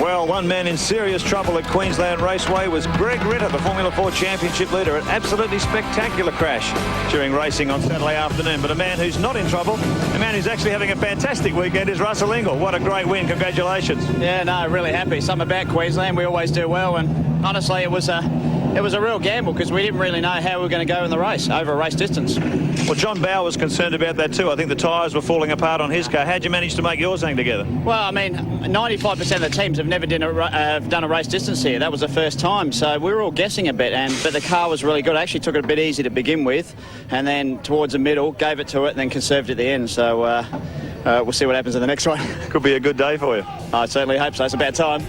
Well, one man in serious trouble at Queensland Raceway was Greg Ritter, the Formula 4 Championship leader. An absolutely spectacular crash during racing on Saturday afternoon. But a man who's not in trouble, a man who's actually having a fantastic weekend, is Russell Ingall. What a great win. Congratulations. Yeah, no, really happy. Something about Queensland. We always do well. And honestly, it was a real gamble because we didn't really know how we were going to go in the race over a race distance. Well, John Bower was concerned about that too. I think the tyres were falling apart on his car. How'd you manage to make yours hang together? Well, I mean, 95% of the teams have never done a race distance here. That was the first time, so we were all guessing a bit. But the car was really good. I actually took it a bit easy to begin with, and then towards the middle, gave it to it, and then conserved at the end. So we'll see what happens in the next one. Could be a good day for you. I certainly hope so. It's about time.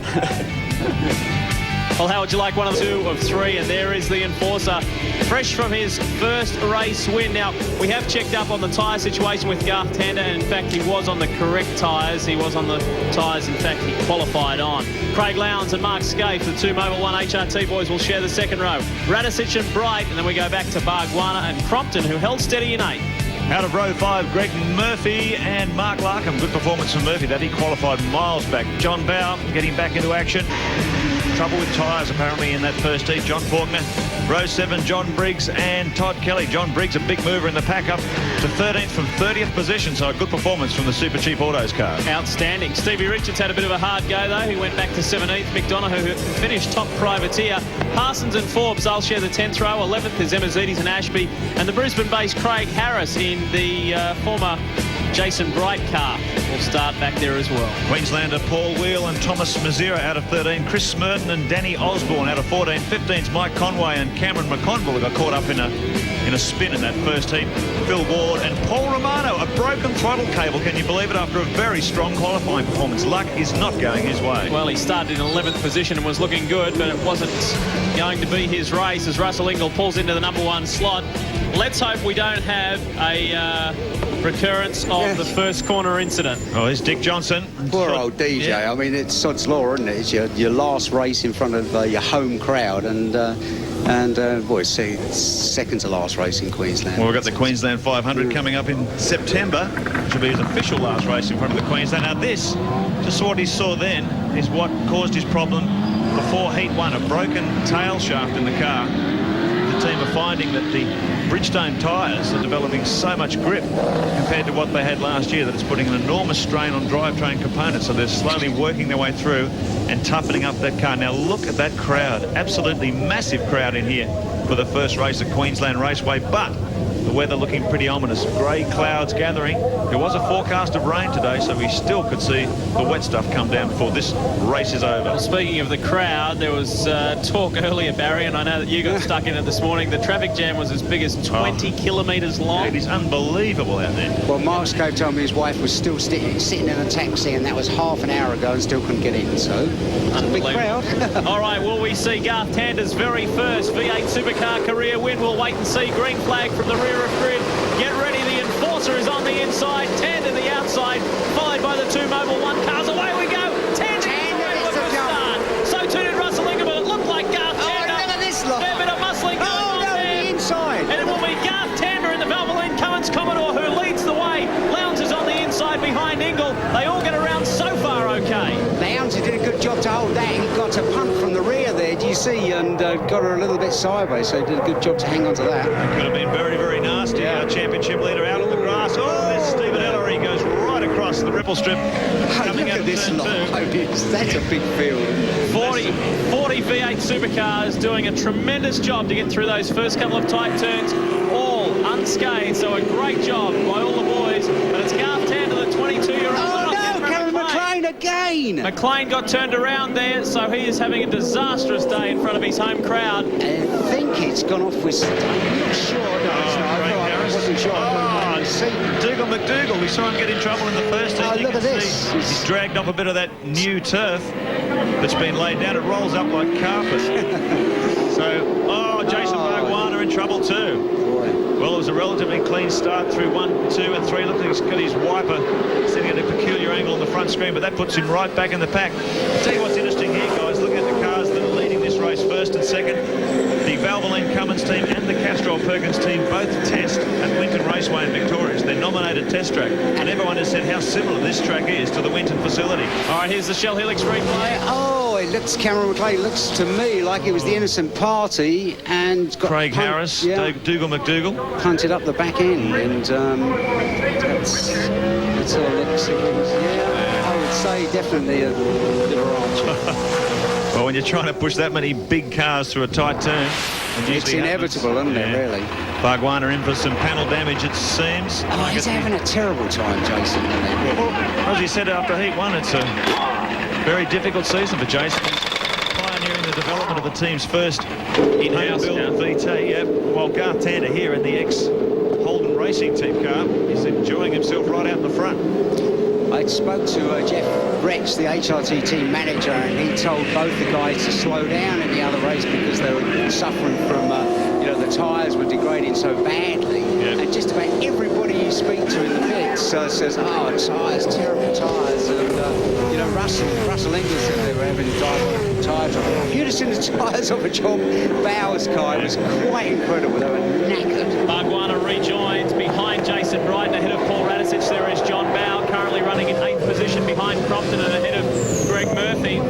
Well, how would you like 1 of 2 of 3? And there is the Enforcer, fresh from his first race win. Now, we have checked up on the tyre situation with Garth Tander, and in fact, he was on the correct tyres. He was on the tyres, in fact, he qualified on. Craig Lowndes and Mark Scaife, the two Mobil 1 HRT boys, will share the second row. Radicic and Bright, and then we go back to Bargwana and Crompton, who held steady in 8. Out of row 5, Greg Murphy and Mark Larkham. Good performance from Murphy. That he qualified miles back. John Bower getting back into action. Trouble with tyres apparently in that first heat. John Faulkner. Row 7, John Briggs and Todd Kelly. John Briggs, a big mover in the pack, up to 13th from 30th position. So a good performance from the Super Cheap Autos car. Outstanding. Stevie Richards had a bit of a hard go though. He went back to 17th. Mick Donoghue finished top privateer. Parsons and Forbes, they'll share the 10th row. 11th is Emmazides and Ashby. And the Brisbane-based Craig Harris in the former Jason Bright car will start back there as well. Queenslander Paul Wheel and Thomas Mazira out of 13. Chris Smurden and Danny Osborne out of 14. 15's Mike Conway and Cameron McConville, who got caught up in a spin in that first heat. Phil Ward and Paul Romano, a broken throttle cable. Can you believe it? After a very strong qualifying performance, luck is not going his way. Well, he started in 11th position and was looking good, but it wasn't going to be his race as Russell Ingall pulls into the #1 slot. Let's hope we don't have a recurrence of the first corner incident. Oh, here's Dick Johnson. Poor old DJ. Yeah. I mean, it's sod's law, isn't it? It's your last race in front of your home crowd, and boy, see, it's second to last race in Queensland. Well, we've got the Queensland 500 coming up in September, which will be his official last race in front of the Queensland. Now this, just what he saw then, is what caused his problem before Heat 1, a broken tail shaft in the car. The team are finding that the Bridgestone tyres are developing so much grip compared to what they had last year that it's putting an enormous strain on drivetrain components. So they're slowly working their way through and toughening up that car. Now look at that crowd, absolutely massive crowd in here for the first race at Queensland Raceway, but the weather looking pretty ominous. Grey clouds gathering. There was a forecast of rain today, so we still could see the wet stuff come down before this race is over. Well, speaking of the crowd, there was talk earlier, Barry, and I know that you got stuck in it this morning. The traffic jam was as big as 20 kilometres long. It is unbelievable out there. Well, Mark Scaife told me his wife was still sitting in a taxi, and that was half an hour ago, and still couldn't get in, so it's a big crowd. All right, will we see Garth Tander's very first V8 Supercar career win? We'll wait and see. Green flag from the rear of grid. Get ready, the Enforcer is on the inside, Tander the outside, followed by the two Mobil 1 cars. Away we go. Tander is the start. So too did Russell Ingall, but it looked like Garth Tander. Oh, look at this lot. Fair bit of muscling going on there. The inside. And it will be Garth Tander in the Valvoline Cummins Commodore who leads the way. Lowndes is on the inside behind Ingall. They all get around so far okay. Lowndes did a good job to hold that. He got a punt from the rear there, do you see, and got her a little bit sideways, so he did a good job to hang on to that. It could have been very, very nasty. Yeah. Our championship leader out on the grass. Oh, there's Stephen Ellery, goes right across the ripple strip. Coming out of this turn lot. 2. That's a big field. 40 V8 Supercars doing a tremendous job to get through those first couple of tight turns, all unscathed. So a great job by all the boys. But it's Garth Tander, the 22-year-old. Oh no, Kevin McLean again. McLean got turned around there, so he is having a disastrous day in front of his home crowd. I think it's gone off with... I'm not sure. No, it's not. I wasn't sure. Dougal McDougall, we saw him get in trouble in the first heat. Oh, look at this. He's dragged off a bit of that new turf that's been laid down. It rolls up like carpet. So, Jason Bargwana in trouble too. Well, it was a relatively clean start through 1, 2 and 3. Look, he's got his wiper sitting at a peculiar angle on the front screen, but that puts him right back in the pack. I'll tell you what's interesting here, guys. Look at the cars that are leading this race first and second. The Valvoline Cummins team and the Castrol Perkins team both test at Winton Raceway in Victoria. their nominated test track, and everyone has said how similar this track is to the Winton facility. All right, here's the Shell Helix replay. Oh, it looks, Cameron McLean looks to me like it was the innocent party and got Craig Harris, Dougal McDougall. punted up the back end, and that's all it looks like. Yeah, I would say definitely a Liberace. Well, when you're trying to push that many big cars through a tight turn, It's inevitable, isn't it, really? Bargwanna in for some panel damage, it seems. Oh, he's having a terrible time, Jason, isn't he? Well, as he said after Heat 1, it's a very difficult season for Jason. Pioneering the development of the team's first in-house built VT. Yeah. While Garth Tander here in the ex-Holden Racing Team car is enjoying himself right out in the front. I spoke to Jeff Retch, the HRT team manager, and he told both the guys to slow down in the other race because they were suffering from, the tyres were degrading so badly. Yeah. And just about everybody you speak to in the pits says, oh, tyres, terrible tyres. And, Russell Inglis said they were having tyre trouble. If you'd have seen the tyres of a John Bowers car, it was quite incredible. They were knackered. Bargwanna rejoins behind Jason Bright and ahead of Paul Radicic. There is John Bow, currently running in 8th position behind Crompton and ahead of Greg Murphy.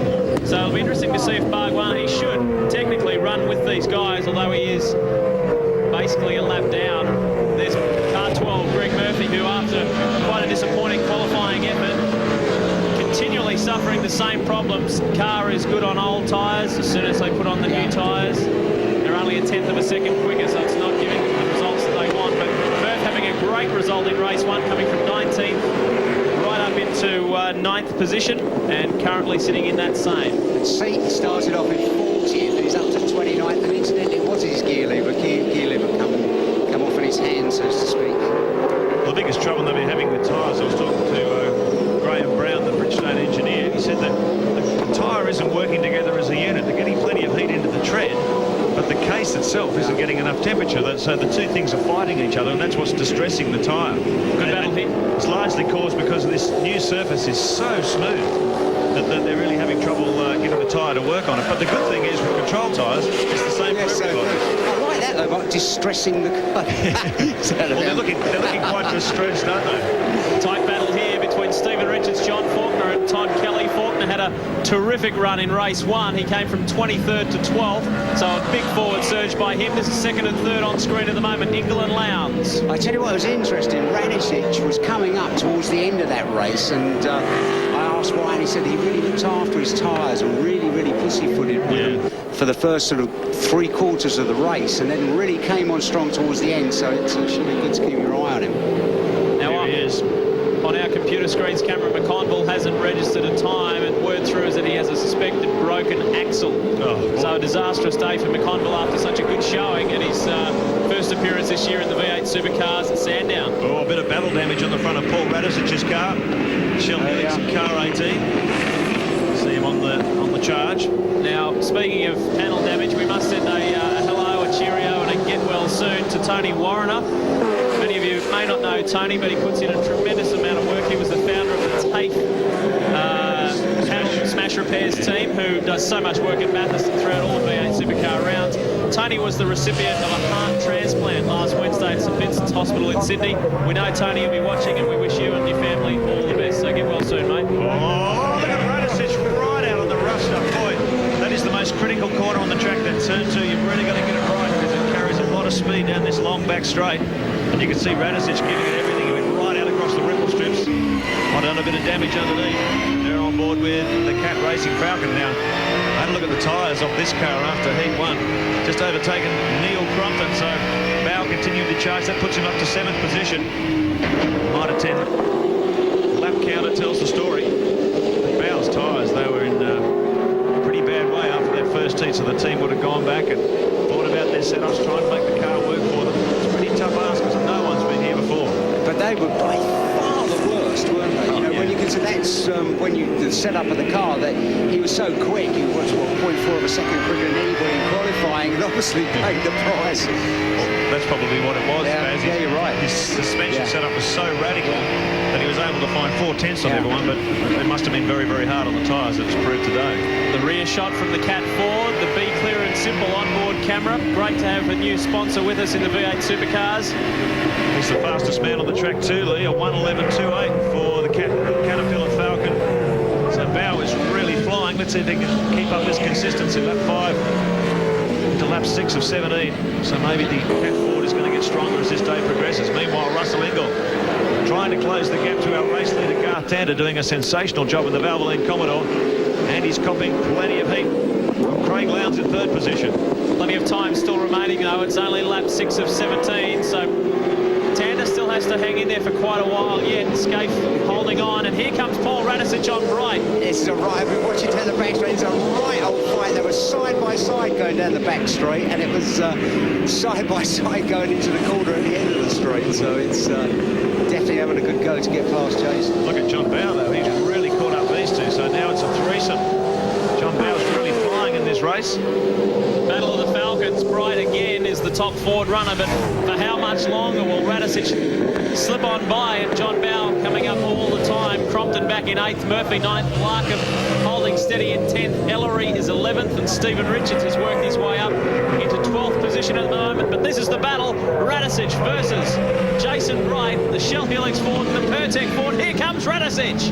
So it'll be interesting to see if Bargwanna, he should technically run with these guys, although he is basically a lap down. There's car 12, Greg Murphy, who after quite a disappointing qualifying effort, continually suffering the same problems. Car is good on old tyres. As soon as they put on the new tyres, they're only a 1/10 of a second quicker, so it's not giving them the results that they want. But Murph having a great result in race 1, coming from 19th right up into 9th position, and currently sitting in that same. Seat started off in 40th, he's up to 29th, and incidentally, what is his gear lever? Gear lever come off in his hand, so to speak. The biggest trouble they've been having with tyres, I was talking to Graham Brown, the Bridgestone engineer. He said that the tyre isn't working together as a unit. They're getting plenty of heat into the tread, but the case itself isn't getting enough temperature. So the two things are fighting each other, and that's what's distressing the tyre. Good battle hit. It's largely caused because this new surface is so smooth that they're really having trouble getting the tyre to work on it. But the good thing is with control tyres, it's the same for everybody. I like that though, about distressing the car. Well, they're looking quite distressed, aren't they? Tight battle here between Stephen Richards, John Faulkner and Todd Kelly. Faulkner had a terrific run in race 1. He came from 23rd to 12th, so a big forward surge by him. There's a 2nd and 3rd on screen at the moment, Ingle and Lowndes. I tell you what was interesting, Radicic was coming up towards the end of that race, and I asked why, and he said he really looked after his tyres and really pussyfooted with them for the first sort of 3/4 of the race, and then really came on strong towards the end, so it should be good to keep your eye on him. Now There he is. On our computer screens, Cameron McConville hasn't registered a time, and word through is that he has a suspected broken axle. So a disastrous day for McConville after such a good showing at his first appearance this year in the V8 Supercars at Sandown. Oh, a bit of battle damage on the front of Paul Radicic's car. Shell Helix car 18. See him on the charge. Now, speaking of panel damage, we must send a hello, a cheerio, and a get well soon to Tony Warrener. Many of you may not know Tony, but he puts in a tremendous amount of work. He was the founder of the TAFE panel Smash Repairs team, who does so much work at Bathurst and throughout all the V8 Supercar rounds. Tony was the recipient of a heart transplant last Wednesday at St Vincent's Hospital in Sydney. We know Tony will be watching, and we wish you and your family all the best. So get well soon, mate. Oh, look at Radicic right out on the rough stuff. Boy, that is the most critical corner on the track, that turn 2. You've really got to get it right because it carries a lot of speed down this long back straight. And you can see Radicic giving it everything. He went right out across the ripple strips. Might have done a bit of damage underneath. They're on board with the Cat Racing Falcon now. Had a look at the tyres off this car after Heat 1. Just overtaken Neil Crompton, so Bow continued to charge. That puts him up to 7th position. Might have 10. Lap counter tells the story. Bow's tyres, they were in a pretty bad way after their first heat, so the team would have gone back and thought about their setups, trying to make the car work for them. It's a pretty tough ask because no one's been here before. But they were by far the worst, weren't they? When you consider that's the setup of the car, that he was so quick, he was 0.4 of a second quicker than anybody in qualifying, and obviously paid the price. That's probably what it was, Baz. Yeah, you're right. His suspension setup was so radical that he was able able to find 4/10 on everyone, but they must have been very, very hard on the tyres, it's proved today. The rear shot from the Cat Ford, the Be Clear and Simple onboard camera. Great to have a new sponsor with us in the V8 Supercars. He's the fastest man on the track too, Lee, a 1:11.28 for the Caterpillar Falcon. So Bow is really flying. Let's see if he can keep up this consistency. Lap 5 to lap 6 of 17. So maybe the Cat Ford is going to get stronger as this day progresses. Meanwhile, Russell Ingall trying to close the gap to our race leader, Garth Tander, doing a sensational job in the Valvoline Commodore. And he's copying plenty of heat from Craig Lowndes in 3rd position. Plenty of time still remaining, though. It's only lap 6 of 17, so Tander still has to hang in there for quite a while yet. Scaife holding on, and here comes Paul Radisich on right. This is a right. I've been watching down the back straight. It's a right old fight. They were side by side going down the back straight, and it was side by side going into the corner at the end of the straight. So it's definitely having a good go to get past Jason. Look at John Bow, though. He's really caught up these two. So now it's a threesome. John Bow's really flying in this race. Battle of the Falcons. Bright again is the top Ford runner, but for how much longer will Radisich slip on by? And John Bow coming up all the time. Crompton back in 8th, Murphy 9th, Larkham holding steady in 10th. Ellery is 11th, and Stephen Richards has worked his way up into 12th position at the moment. But this is the battle. Radisich versus Jason Bright, the Shell Helix Ford and the Pertec Ford. Here comes Radisich.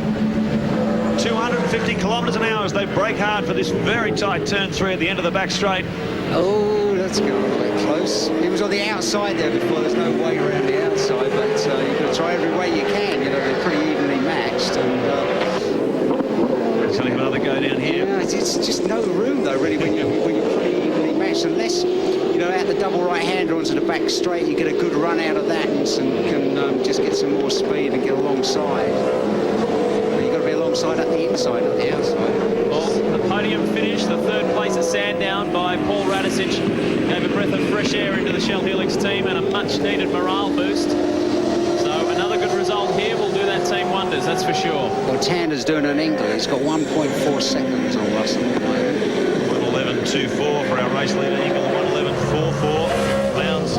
250 kilometres an hour as they brake hard for this very tight turn 3 at the end of the back straight. Oh, that's going a bit close. He was on the outside there before. There's no way around the outside, but you've got to try every way you can. You know, they're pretty evenly matched. Let's have another go down here. Yeah, it's just no room, though, really, when you're pretty evenly matched. Unless, you know, out the double right-hander onto the back straight, you get a good run out of that and can just get some more speed and get alongside. Alongside at the inside of the outside. Well, the podium finish, the 3rd place at Sandown by Paul Radisich, gave a breath of fresh air into the Shell Helix team and a much-needed morale boost. So another good result here will do that team wonders, that's for sure. Well, Tander's doing an England. He's got 1.4 seconds on Russell at the moment. 1:11.24 for our race leader, England 1:11.44. Lowndes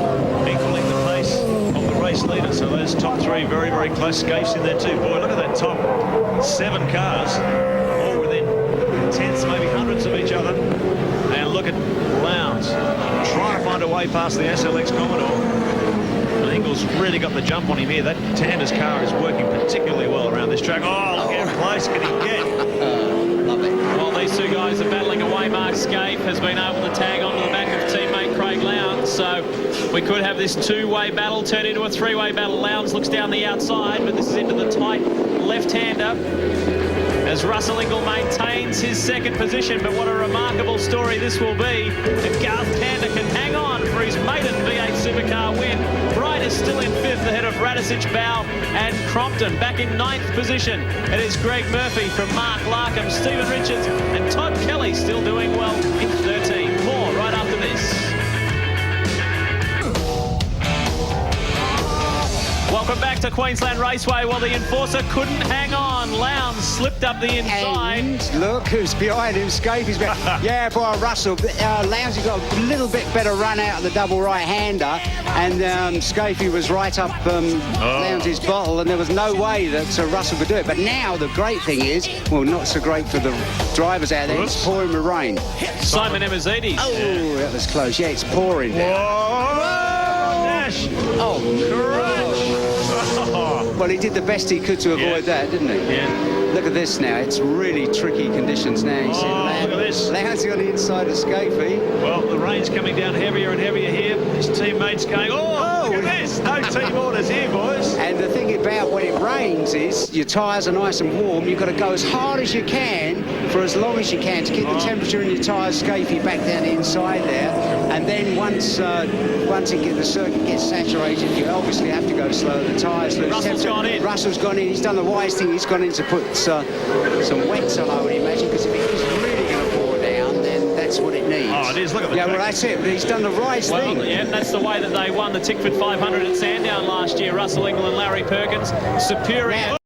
equaling the pace of the race leader. So those top 3 very, very close. Scaife's in there too. Boy, look at that top 7 cars, all within tenths, maybe hundreds of each other. And look at Lowndes trying to find a way past the SLX Commodore. And Ingall's really got the jump on him here. That Tander's car is working particularly well around this track. Oh, look how close can he get? Love it. While these two guys are battling away, Mark Scaife has been able to tag onto the back of teammate Craig Lowndes. So we could have this 2-way battle turn into a 3-way battle. Lowndes looks down the outside, but this is into the tight left-hander as Russell Ingall maintains his 2nd position. But what a remarkable story this will be if Garth Tander can hang on for his maiden V8 Supercar win. Bright is still in 5th ahead of Radisich, Bow and Crompton. Back in 9th position, it is Greg Murphy from Mark Larkham, Stephen Richards and Todd Kelly still doing well in 13th. More right after this. Welcome back to Queensland Raceway. Well, the Enforcer couldn't hang on. Lowndes slipped up the inside. And look who's behind him. Scaife is back. Yeah, boy, Russell. Lowndes has got a little bit better run out of the double right-hander, and Scaife was right up Lowndes' bottle, and there was no way that Russell could do it. But now the great thing is, well, not so great for the drivers out there. It's pouring with rain. Simon Emmazides. Oh, that was close. Yeah, it's pouring now. Whoa! Nash! Oh, well, he did the best he could to avoid that, didn't he? Yeah. Look at this now. It's really tricky conditions now. You see look at this. Lowndes on the inside of Scaife. Well, the rain's coming down heavier and heavier here. His teammates going, oh, look at this. No team orders here, boys. And the thing about when it rains is your tyres are nice and warm. You've got to go as hard as you can for as long as you can to keep the temperature in your tyres Scaife back down the inside there. And then once the circuit gets saturated, you obviously have to go slow. The tyres lose Russell's gone in. Russell's gone in. He's done the wise thing. He's gone in to put some wets on, I would imagine, because if it is really going to pour down, then that's what it needs. Oh, it is. Look at the Yeah, track. well, that's it. But he's done the right thing. Well, yeah, that's the way that they won the Tickford 500 at Sandown last year. Russell Ingall and Larry Perkins. Superior.